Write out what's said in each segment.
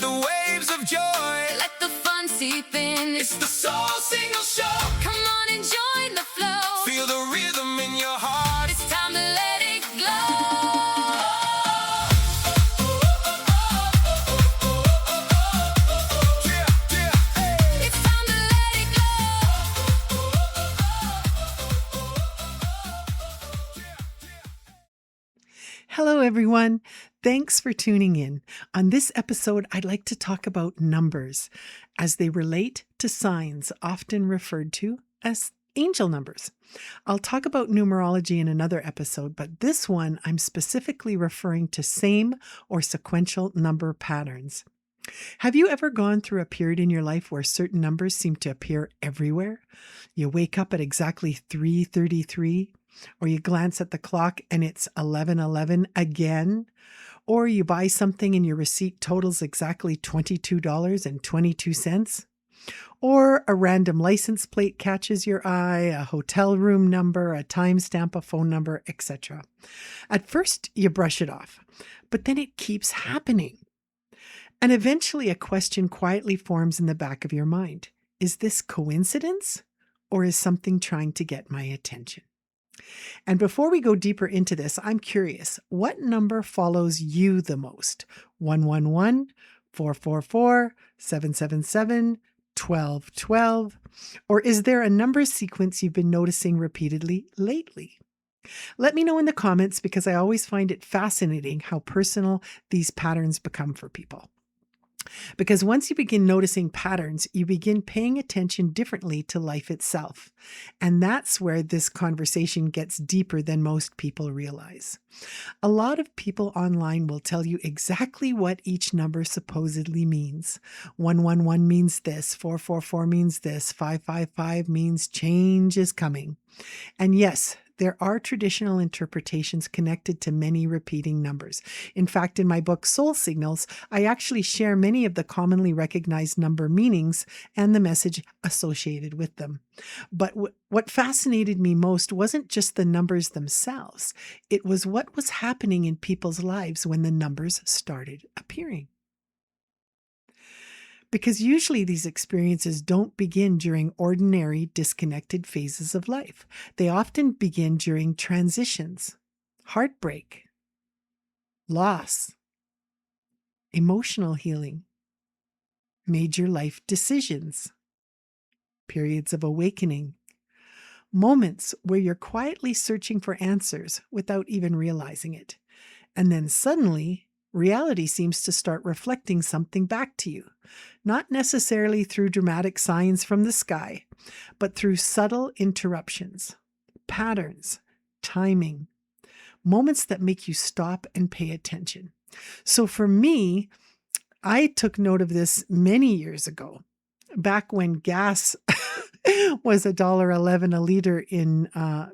the waves of joy. Let the fun seep in. It's the Soul Signal Show. Come on and join the flow. Feel the rhythm in your heart. It's time to let it glow. It's time to let it glow. Hello, everyone. Thanks for tuning in. On this episode, I'd like to talk about numbers as they relate to signs, often referred to as angel numbers. I'll talk about numerology in another episode, but this one I'm specifically referring to same or sequential number patterns. Have you ever gone through a period in your life where certain numbers seem to appear everywhere? You wake up at exactly 3:33, or you glance at the clock and it's 11:11 again, or you buy something and your receipt totals exactly $22.22, or a random license plate catches your eye, a hotel room number, a timestamp, a phone number, etc. At first, you brush it off, but then it keeps happening. And eventually a question quietly forms in the back of your mind. Is this coincidence, or is something trying to get my attention? And before we go deeper into this, I'm curious, what number follows you the most? 111, 444, 777, 1212? Or is there a number sequence you've been noticing repeatedly lately? Let me know in the comments, because I always find it fascinating how personal these patterns become for people. Because once you begin noticing patterns, you begin paying attention differently to life itself. And that's where this conversation gets deeper than most people realize. A lot of people online will tell you exactly what each number supposedly means. 111 means this, 444 means this, 555 means change is coming. And yes, there are traditional interpretations connected to many repeating numbers. In fact, in my book, Soul Signals, I actually share many of the commonly recognized number meanings and the message associated with them. But what fascinated me most wasn't just the numbers themselves. It was what was happening in people's lives when the numbers started appearing. Because usually these experiences don't begin during ordinary, disconnected phases of life. They often begin during transitions, heartbreak, loss, emotional healing, major life decisions, periods of awakening, moments where you're quietly searching for answers without even realizing it. And then suddenly, reality seems to start reflecting something back to you, not necessarily through dramatic signs from the sky, but through subtle interruptions, patterns, timing, moments that make you stop and pay attention. So for me, I took note of this many years ago, back when gas was $1.11 a liter in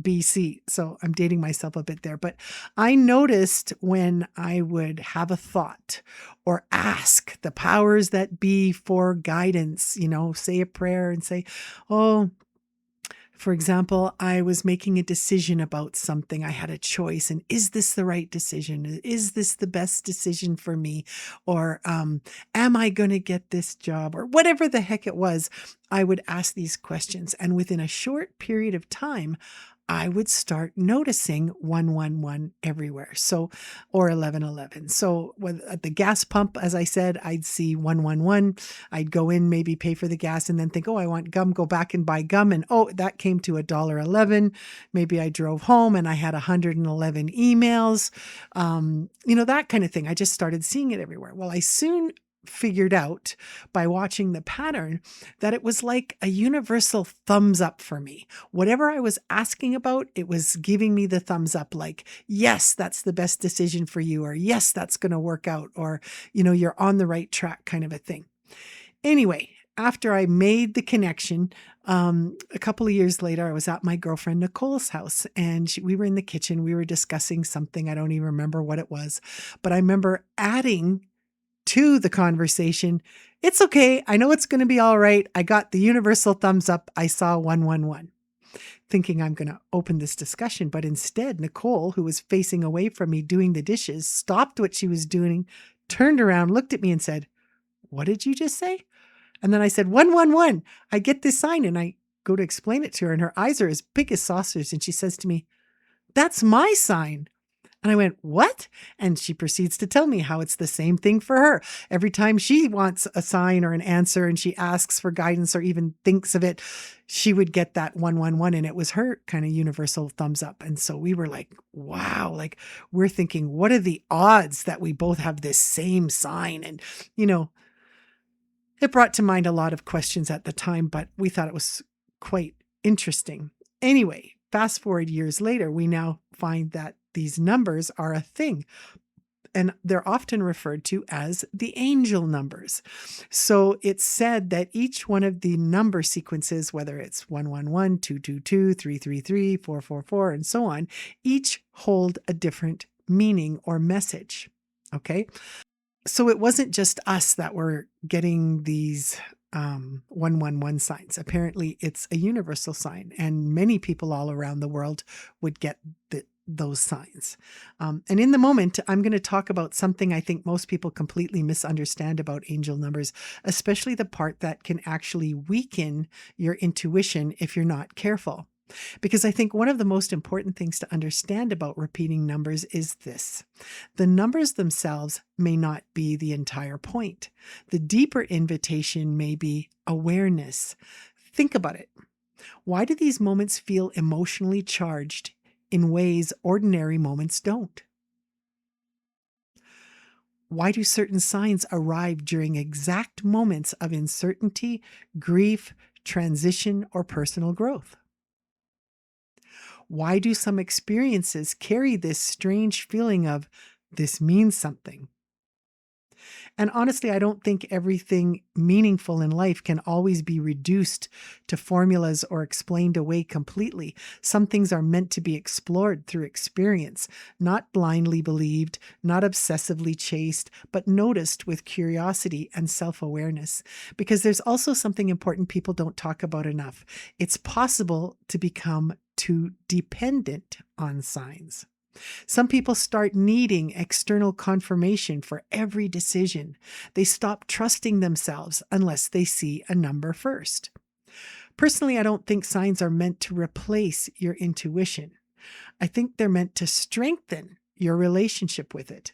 BC. So I'm dating myself a bit there. But I noticed when I would have a thought or ask the powers that be for guidance, say a prayer and say, oh, for example, I was making a decision about something. I had a choice. And is this the right decision? Is this the best decision for me? Or am I going to get this job? Or whatever the heck it was, I would ask these questions. And within a short period of time, I would start noticing 111 everywhere. So, or 1111. So at the gas pump, as I said, I'd see 111. I'd go in, maybe pay for the gas and then think, oh, I want gum, go back and buy gum. And oh, that came to $1.11. Maybe I drove home and I had 111 emails, that kind of thing. I just started seeing it everywhere. Well, I soon figured out by watching the pattern that it was like a universal thumbs up for me. Whatever I was asking about, it was giving me the thumbs up, like, yes, that's the best decision for you, or yes, that's going to work out, or, you're on the right track, kind of a thing. Anyway, after I made the connection, a couple of years later, I was at my girlfriend Nicole's house, and we were in the kitchen. We were discussing something. I don't even remember what it was, but I remember adding to the conversation, it's okay. I know it's going to be all right. I got the universal thumbs up. I saw 111. Thinking I'm going to open this discussion, but instead Nicole, who was facing away from me doing the dishes, stopped what she was doing, turned around, looked at me and said, what did you just say? And then I said, 111. I get this sign, and I go to explain it to her, and her eyes are as big as saucers. And she says to me, that's my sign. And I went, what? And she proceeds to tell me how it's the same thing for her. Every time she wants a sign or an answer and she asks for guidance or even thinks of it, she would get that 111. And it was her kind of universal thumbs up. And so we were like, wow, like we're thinking, what are the odds that we both have this same sign? And, it brought to mind a lot of questions at the time, but we thought it was quite interesting. Anyway, fast forward years later, we now find that these numbers are a thing, and they're often referred to as the angel numbers. So it's said that each one of the number sequences, whether it's 111, 222, 333, 444, and so on, each hold a different meaning or message. Okay. So it wasn't just us that were getting these 111 signs. Apparently, it's a universal sign, and many people all around the world would get those signs. And in the moment, I'm going to talk about something I think most people completely misunderstand about angel numbers, especially the part that can actually weaken your intuition if you're not careful. Because I think one of the most important things to understand about repeating numbers is this. The numbers themselves may not be the entire point. The deeper invitation may be awareness. Think about it. Why do these moments feel emotionally charged in ways ordinary moments don't? Why do certain signs arrive during exact moments of uncertainty, grief, transition, or personal growth? Why do some experiences carry this strange feeling of this means something? And honestly, I don't think everything meaningful in life can always be reduced to formulas or explained away completely. Some things are meant to be explored through experience, not blindly believed, not obsessively chased, but noticed with curiosity and self-awareness. Because there's also something important people don't talk about enough. It's possible to become too dependent on signs. Some people start needing external confirmation for every decision. They stop trusting themselves unless they see a number first. Personally, I don't think signs are meant to replace your intuition. I think they're meant to strengthen your relationship with it.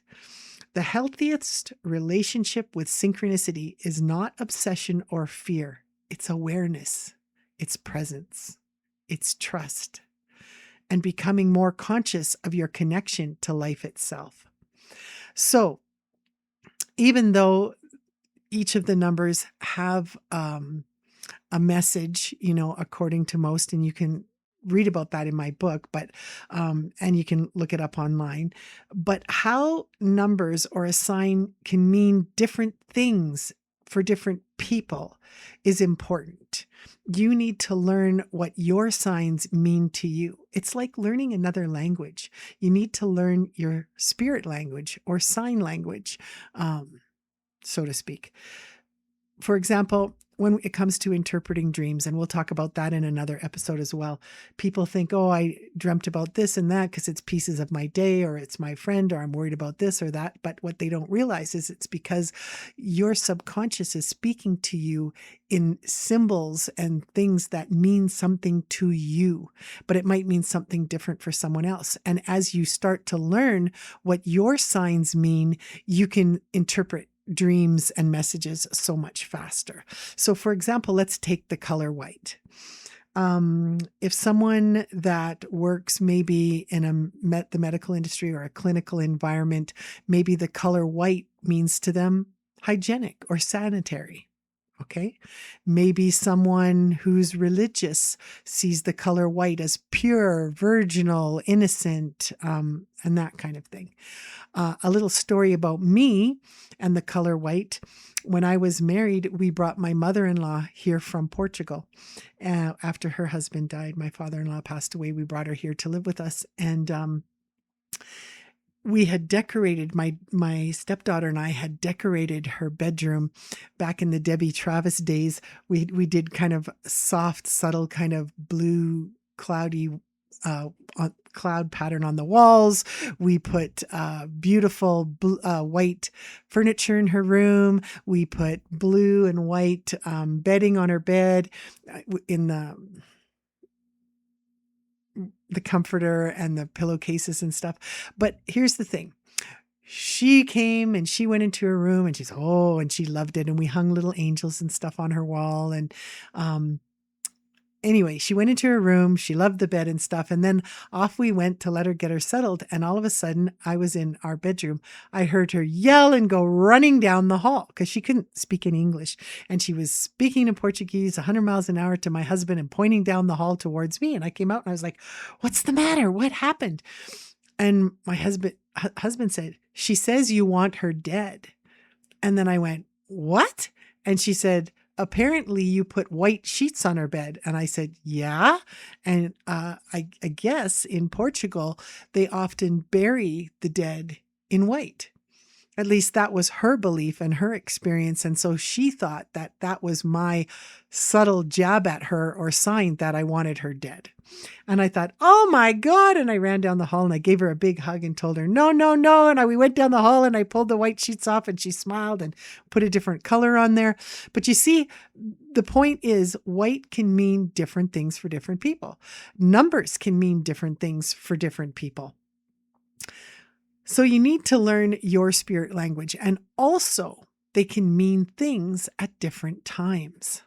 The healthiest relationship with synchronicity is not obsession or fear. It's awareness, it's presence, it's trust, and becoming more conscious of your connection to life itself. So, even though each of the numbers have a message, according to most, and you can read about that in my book, but and you can look it up online. But how numbers or a sign can mean different things for different people is important. You need to learn what your signs mean to you. It's like learning another language. You need to learn your spirit language or sign language, so to speak. For example, when it comes to interpreting dreams, and we'll talk about that in another episode as well, people think, oh, I dreamt about this and that because it's pieces of my day, or it's my friend, or I'm worried about this or that. But what they don't realize is it's because your subconscious is speaking to you in symbols and things that mean something to you, but it might mean something different for someone else. And as you start to learn what your signs mean, you can interpret dreams and messages so much faster. So for example, let's take the color white. If someone that works maybe in the medical industry or a clinical environment, maybe the color white means to them hygienic or sanitary. Okay. Maybe someone who's religious sees the color white as pure, virginal, innocent, and that kind of thing. A little story about me and the color white. When I was married, we brought my mother-in-law here from Portugal. After her husband died, my father-in-law passed away. We brought her here to live with us. And we had decorated, my stepdaughter and I had decorated her bedroom back in the Debbie Travis days. We did kind of soft, subtle, kind of blue, cloudy cloud pattern on the walls. We put beautiful white furniture in her room. We put blue and white bedding on her bed, in the comforter and the pillowcases and stuff. But here's the thing. She came and she went into her room and and she loved it. And we hung little angels and stuff on her wall. And anyway, she went into her room. She loved the bed and stuff. And then off we went to let her get her settled. And all of a sudden, I was in our bedroom. I heard her yell and go running down the hall because she couldn't speak any English. And she was speaking in Portuguese 100 miles an hour to my husband and pointing down the hall towards me. And I came out and I was like, "What's the matter? What happened?" And my husband said, "She says you want her dead." And then I went, "What?" And she said, "Apparently you put white sheets on her bed." And I said, "Yeah." And I guess in Portugal, they often bury the dead in white. At least that was her belief and her experience. And so she thought that that was my subtle jab at her or sign that I wanted her dead. And I thought, "Oh my God." And I ran down the hall and I gave her a big hug and told her, "No, no, no." And we went down the hall and I pulled the white sheets off and she smiled and put a different color on there. But you see, the point is white can mean different things for different people. Numbers can mean different things for different people. So you need to learn your spirit language, and also they can mean things at different times.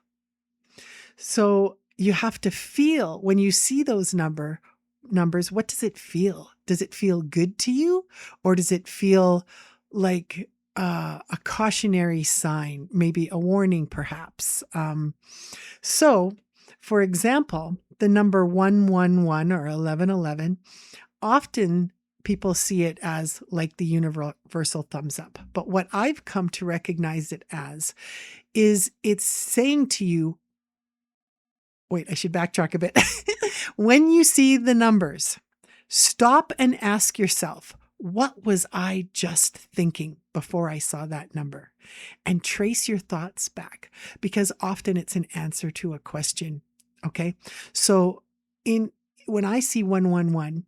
So you have to feel when you see those numbers, what does it feel? Does it feel good to you? Or does it feel like a cautionary sign, maybe a warning perhaps? So for example, the number 111 or 1111, often people see it as like the universal thumbs up. But what I've come to recognize it as is it's saying to you, wait, I should backtrack a bit. When you see the numbers, stop and ask yourself, what was I just thinking before I saw that number? And trace your thoughts back, because often it's an answer to a question. Okay. So when I see 111,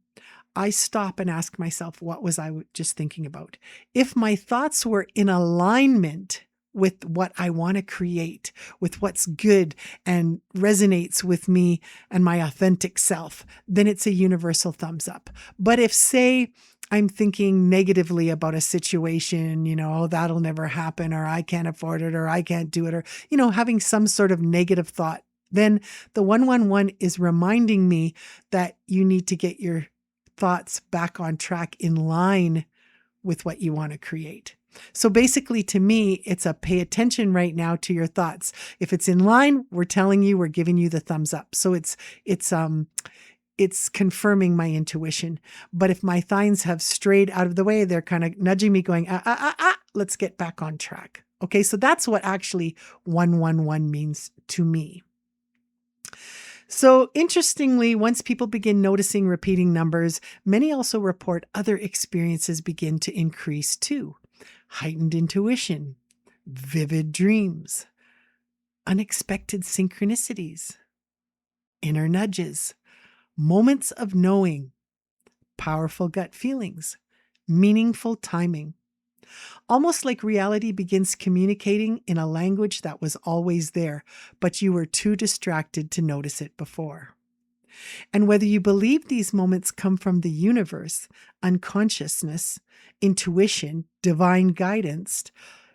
I stop and ask myself, what was I just thinking about? If my thoughts were in alignment with what I want to create, with what's good and resonates with me and my authentic self, then it's a universal thumbs up. But if, say, I'm thinking negatively about a situation, "Oh, that'll never happen," or "I can't afford it," or "I can't do it," or, having some sort of negative thought, then the 111 is reminding me that you need to get your thoughts back on track in line with what you want to create. So basically, to me, it's a pay attention right now to your thoughts. If it's in line, we're telling you, we're giving you the thumbs up. So it's confirming my intuition. But if my thoughts have strayed out of the way, they're kind of nudging me going, let's get back on track. Okay. So that's what actually 111 means to me. So interestingly, once people begin noticing repeating numbers, many also report other experiences begin to increase too. Heightened intuition, vivid dreams, unexpected synchronicities, inner nudges, moments of knowing, powerful gut feelings, meaningful timing. Almost like reality begins communicating in a language that was always there, but you were too distracted to notice it before. And whether you believe these moments come from the universe, unconsciousness, intuition, divine guidance,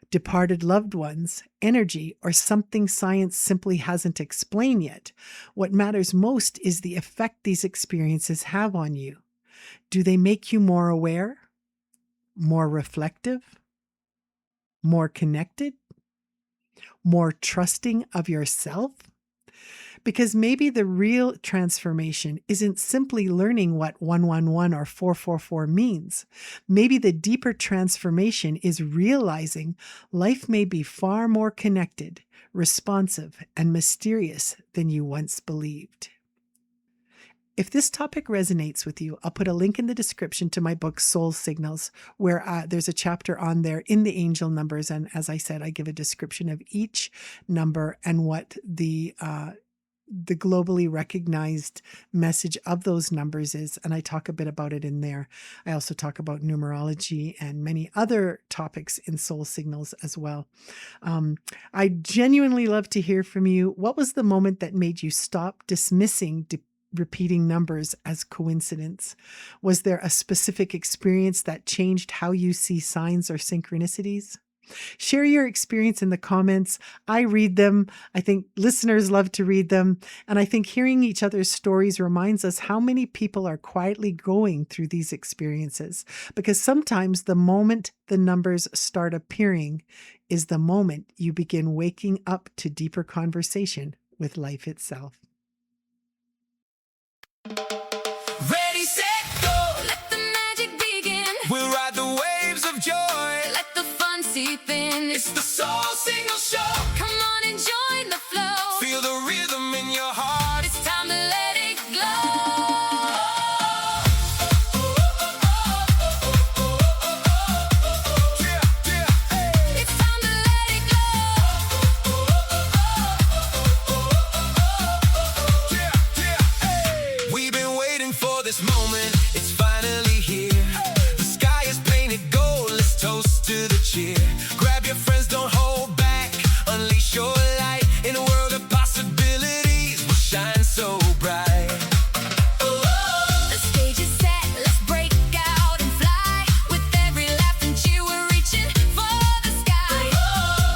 departed loved ones, energy, or something science simply hasn't explained yet, what matters most is the effect these experiences have on you. Do they make you more aware, more reflective, more connected, more trusting of yourself? Because maybe the real transformation isn't simply learning what 111 or 444 means. Maybe the deeper transformation is realizing life may be far more connected, responsive, and mysterious than you once believed. If this topic resonates with you, I'll put a link in the description to my book, Soul Signals, where there's a chapter on there in the angel numbers. And as I said, I give a description of each number and what the the globally recognized message of those numbers is, and I talk a bit about it in there. I also talk about numerology and many other topics in soul signals as well. I genuinely love to hear from you. What was the moment that made you stop dismissing repeating numbers as coincidence? Was there a specific experience that changed how you see signs or synchronicities? Share your experience in the comments. I read them. I think listeners love to read them. And I think hearing each other's stories reminds us how many people are quietly going through these experiences. Because sometimes the moment the numbers start appearing is the moment you begin waking up to deeper conversation with life itself. Ready, set, go. Let the magic begin. We'll ride the waves of joy. Let the fun seep in. It's the Soul Signal Show. Come on and join the flow. Feel the rhythm in your heart. It's time to let it glow. Yeah, yeah, hey. It's time to let it glow. Yeah, yeah, hey. We've been waiting for this moment. It's finally here. The sky is painted gold. Let's toast to the cheer. Grab your friends, don't hold back. Unleash your light in a world of possibilities. We'll shine so bright. The stage is set, let's break out and fly. With every laugh and cheer, we're reaching for the sky.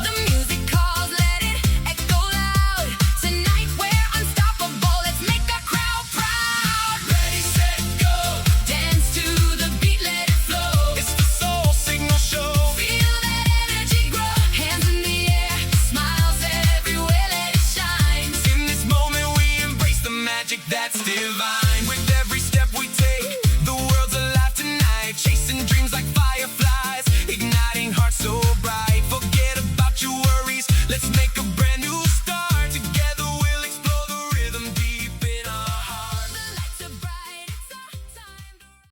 The music calls, let it echo loud. Tonight we're unstoppable, let's make our crowd proud. Ready, set, go. Dance to the beat, let it flow. It's the Soul Signal Show. Feel that energy grow. Hands in the air, smiles everywhere, let it shine. In this moment we embrace the magic that's divine. With every step we take, the world's alive tonight. Chasing dreams like fireflies, igniting hearts so bright. Forget about your worries, let's make a brand new